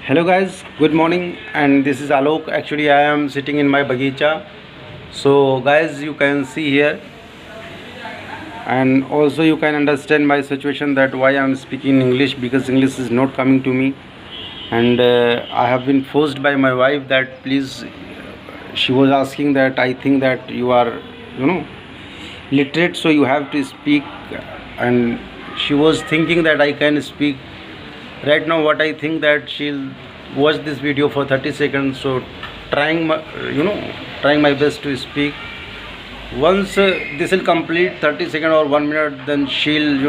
Hello guys, good morning, and this is Alok. Actually I am sitting in my bagicha. So guys, you can see here, and also you can understand my situation that why I am speaking English, because English is not coming to me. And I have been forced by my wife that please, she was asking that I think that you are literate, so you have to speak. And she was thinking that I can speak. Right now what I think that she'll watch this video for 30 seconds, so trying my best to speak. Once this will complete 30 seconds or 1 minute, then she'll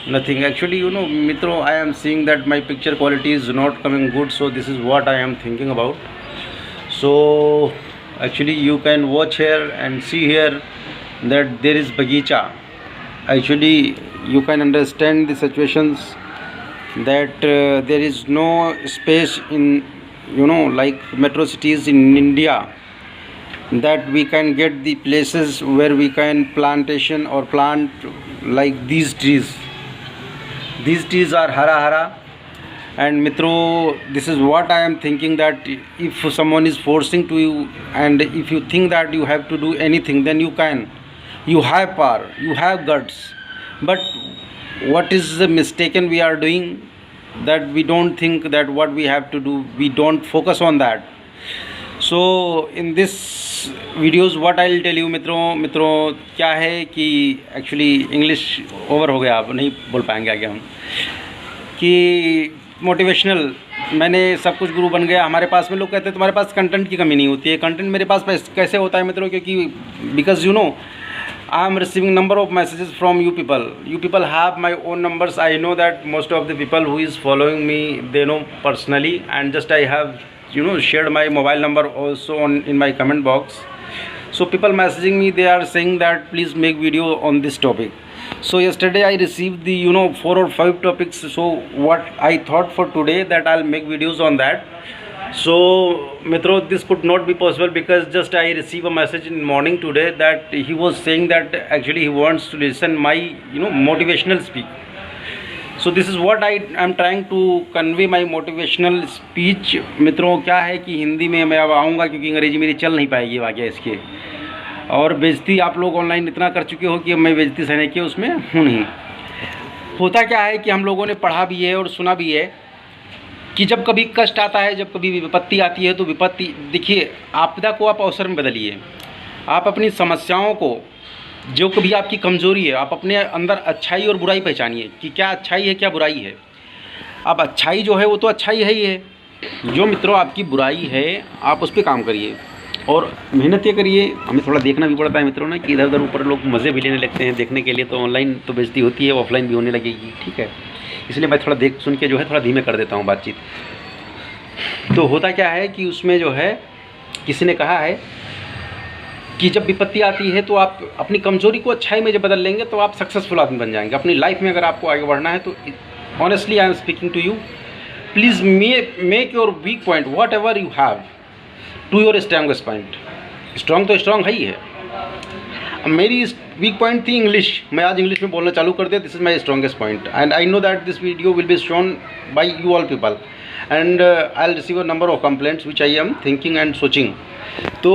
nothing. Actually mitro, I am seeing that my picture quality is not coming good, so this is what I am thinking about. So actually you can watch here and see here that there is bagicha. Actually you can understand the situations that there is no space in like metro cities in India, that we can get the places where we can plantation or plant like these trees. These trees are hara hara. And mitro, this is what I am thinking, that if someone is forcing to you, and if you think that you have to do anything, then you can. You have power, you have guts. But what is the mistaken we are doing, that we don't think that what we have to do, we don't focus on that. So in this videos what I'll tell you मित्रों क्या है कि actually English over हो गया, अब नहीं बोल पाएंगे आगे हम, कि मोटिवेशनल मैंने सब कुछ गुरु बन गया। हमारे पास में लोग कहते हैं तुम्हारे पास कंटेंट की कमी नहीं होती है। कंटेंट मेरे पास कैसे होता है मित्रों, क्योंकि because I am receiving number of messages from you people. You people have my own numbers. I know that most of the people who is following me, they know personally, and just I have shared my mobile number also in my comment box. So people messaging me, they are saying that please make video on this topic. So yesterday I received the 4 or 5 topics. So what I thought for today, that I'll make videos on that. So mitro, this could not be possible because just I received a message in morning today that he was saying that actually he wants to listen my motivational speak. So this is what I am trying to convey my motivational speech. मित्रों क्या है कि हिंदी में मैं अब आऊँगा, क्योंकि अंग्रेजी मेरी चल नहीं पाएगी वाकई इसके। और बेइज्जती आप लोग ऑनलाइन इतना कर चुके हो कि मैं बेइज्जती सहने के उसमें हूँ नहीं। होता क्या है कि हम लोगों ने पढ़ा भी है और सुना भी है कि जब कभी कष्ट आता है, जब कभी विपत्ति आती है, तो विपत्ति, देखिए, आपदा को आप अवसर में बदलिए। आप अपनी समस्याओं को, जो कभी आपकी कमज़ोरी है, आप अपने अंदर अच्छाई और बुराई पहचानिए कि क्या अच्छाई है क्या बुराई है। अब अच्छाई जो है वो तो अच्छाई है ही है। जो मित्रों आपकी बुराई है, आप उस पर काम करिए और मेहनत ये करिए। हमें थोड़ा देखना भी पड़ता है मित्रों ना, कि इधर उधर ऊपर लोग मज़े भी लेने लगते हैं देखने के लिए, तो ऑनलाइन तो बेइज्जती होती है, ऑफलाइन भी होने लगेगी, ठीक है। इसलिए मैं थोड़ा देख सुन के थोड़ा धीमे कर देता हूँ बातचीत। तो होता क्या है कि उसमें किसी ने कहा है कि जब विपत्ति आती है तो आप अपनी कमज़ोरी को अच्छाई में जब बदल लेंगे तो आप सक्सेसफुल आदमी बन जाएंगे अपनी लाइफ में। अगर आपको आगे बढ़ना है तो honestly I am speaking to you, please make your weak point whatever you have to your strongest point. Strong तो स्ट्रॉन्ग है ही है। मेरी वीक पॉइंट थी इंग्लिश, मैं आज इंग्लिश में बोलना चालू कर दिया। This is my strongest point and I know that this video will be shown by you all people and I will receive a number of complaints which I am thinking and सोचिंग। तो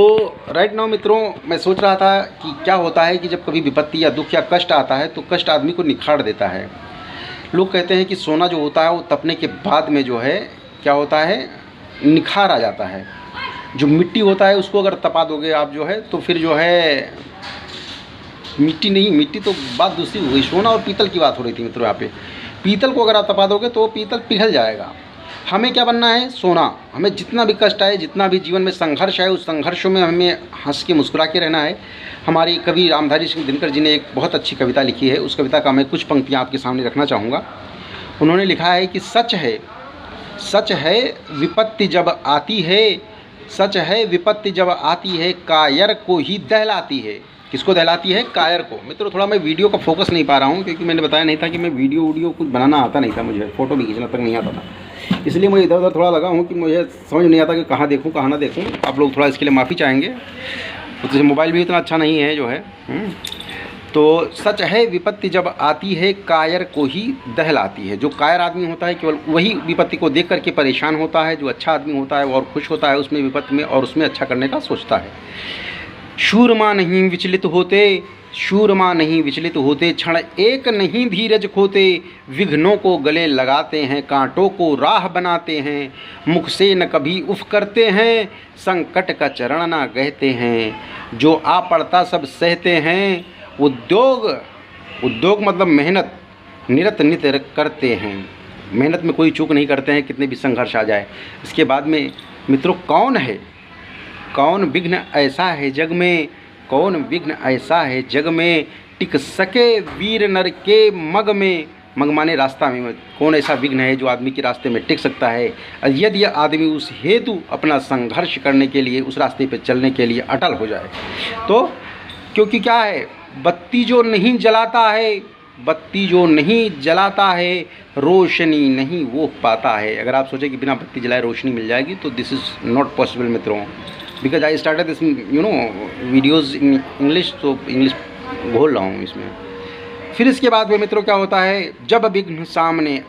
right now मित्रों, मैं सोच रहा था कि क्या होता है कि जब कभी विपत्ति या दुख या कष्ट आता है तो कष्ट आदमी को निखार देता है। लोग कहते हैं कि सोना जो होता है वो तपने के बाद में क्या होता है, निखार आ जाता है। जो मिट्टी होता है उसको अगर तपा दोगे आप तो फिर मिट्टी नहीं, मिट्टी तो बात दूसरी हो गई। सोना और पीतल की बात हो रही थी मित्रों यहाँ पे। पीतल को अगर आप तपा दोगे तो पीतल पिघल जाएगा। हमें क्या बनना है, सोना। हमें जितना भी कष्ट आए, जितना भी जीवन में संघर्ष आए, उस संघर्षों में हमें हंस के मुस्कुरा के रहना है। हमारी कवि रामधारी सिंह दिनकर जी ने एक बहुत अच्छी कविता लिखी है। उस कविता का मैं कुछ पंक्तियाँ आपके सामने रखना चाहूँगा। उन्होंने लिखा है कि सच है विपत्ति जब आती है, सच है विपत्ति जब आती है, कायर को ही दहलाती है। किसको दहलाती है, कायर को। मित्रों थोड़ा मैं वीडियो का फोकस नहीं पा रहा हूँ, क्योंकि मैंने बताया नहीं था कि मैं वीडियो कुछ बनाना आता नहीं था, मुझे फ़ोटो भी खींचना तक नहीं आता था। इसलिए मैं इधर उधर थोड़ा लगा हूँ कि मुझे समझ नहीं आता कि कहाँ देखूँ कहाँ ना देखूँ। आप लोग थोड़ा इसके लिए माफ़ी चाहेंगे। तो मोबाइल भी इतना अच्छा नहीं है तो सच है विपत्ति जब आती है कायर को ही दहलाती है। जो कायर आदमी होता है केवल वही विपत्ति को देख करके परेशान होता है। जो अच्छा आदमी होता है वो और खुश होता है उसमें विपत्ति में और उसमें अच्छा करने का सोचता है। शूरमा नहीं विचलित होते, शूरमा नहीं विचलित होते, क्षण एक नहीं धीरज खोते, विघ्नों को गले लगाते हैं, कांटों को राह बनाते हैं, मुख से न कभी उफ करते हैं, संकट का चरण ना कहते हैं, जो आ पड़ता सब सहते हैं, उद्योग मतलब मेहनत निरत नित करते हैं, मेहनत में कोई चूक नहीं करते हैं कितने भी संघर्ष आ जाए। इसके बाद में मित्रों कौन विघ्न ऐसा है जग में, कौन विघ्न ऐसा है जग में, टिक सके वीर नर के मग में। मग माने रास्ता में, कौन ऐसा विघ्न है जो आदमी के रास्ते में टिक सकता है यदि आदमी उस हेतु अपना संघर्ष करने के लिए उस रास्ते पर चलने के लिए अटल हो जाए। तो क्योंकि क्या है, बत्ती जो नहीं जलाता है रोशनी नहीं वो पाता है। अगर आप सोचें कि बिना बत्ती जलाए रोशनी मिल जाएगी तो दिस इज़ नॉट पॉसिबल मित्रों, because I started this videos in English, तो इंग्लिश घोल रहा हूँ इसमें। फिर इसके बाद में मित्रों क्या होता है, जब विघ्न सामने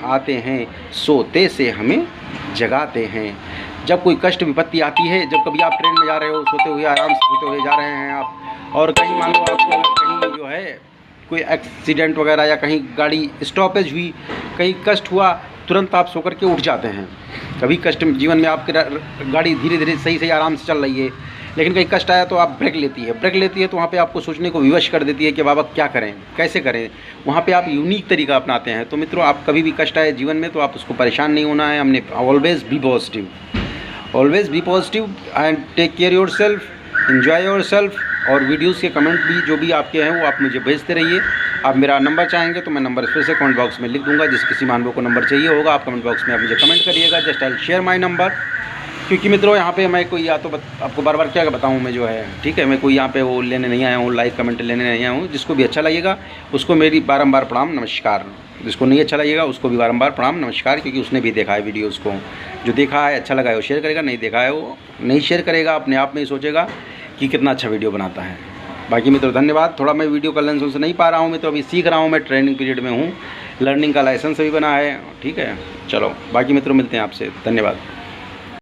आते हैं सोते से हमें जगाते हैं। जब कोई कष्ट विपत्ति आती है, जब कभी आप ट्रेन में जा रहे हो, सोते हुए आराम से सोते हुए जा रहे हैं आप, और कहीं मान लो आपको कहीं जो है कोई एक्सीडेंट वगैरह या कहीं गाड़ी स्टॉपेज हुई, कहीं कष्ट हुआ, तुरंत आप सो कर के उठ जाते हैं। कभी कष्ट जीवन में आपके गाड़ी धीरे धीरे सही आराम से चल रही है, लेकिन कहीं कष्ट आया तो आप ब्रेक लेती है तो वहाँ पे आपको सोचने को विवश कर देती है कि बाबा क्या करें, कैसे करें। वहाँ पे आप यूनिक तरीका अपनाते हैं। तो मित्रों, आप कभी भी कष्ट आए जीवन में तो आप उसको परेशान नहीं होना है। हमने always be positive and take care yourself, enjoy yourself. और वीडियोस के कमेंट भी जो भी आपके हैं वो आप मुझे भेजते रहिए। आप मेरा नंबर चाहेंगे तो मैं नंबर फिर से कमेंट बॉक्स में लिख दूंगा। जिस किसी मानव को नंबर चाहिए होगा आप कमेंट बॉक्स में आप मुझे कमेंट करिएगा, just I share my number. क्योंकि मित्रों यहाँ पे मैं कोई या तो आपको बार बार क्या बताऊँ मैं जो है, ठीक है, मैं कोई यहाँ पे वो लेने नहीं आया हूँ, लाइक कमेंट लेने नहीं आया हूँ। जिसको भी अच्छा लगेगा उसको मेरी बारंबार प्रणाम नमस्कार, जिसको नहीं अच्छा लगेगा उसको भी बारंबार प्रणाम नमस्कार, क्योंकि उसने भी देखा है वीडियोज़ को। जो देखा है अच्छा लगा है वो शेयर करेगा, नहीं देखा है वो नहीं शेयर करेगा, अपने आप में ही सोचेगा कि कितना अच्छा वीडियो बनाता है। बाकी मित्रों धन्यवाद। थोड़ा मैं वीडियो का लेंस से नहीं पा रहा हूँ मित्रों, अभी सीख रहा हूँ, मैं ट्रेनिंग पीरियड में हूँ, लर्निंग का लाइसेंस भी बना है, ठीक है। चलो बाकी मित्रों मिलते हैं आपसे, धन्यवाद।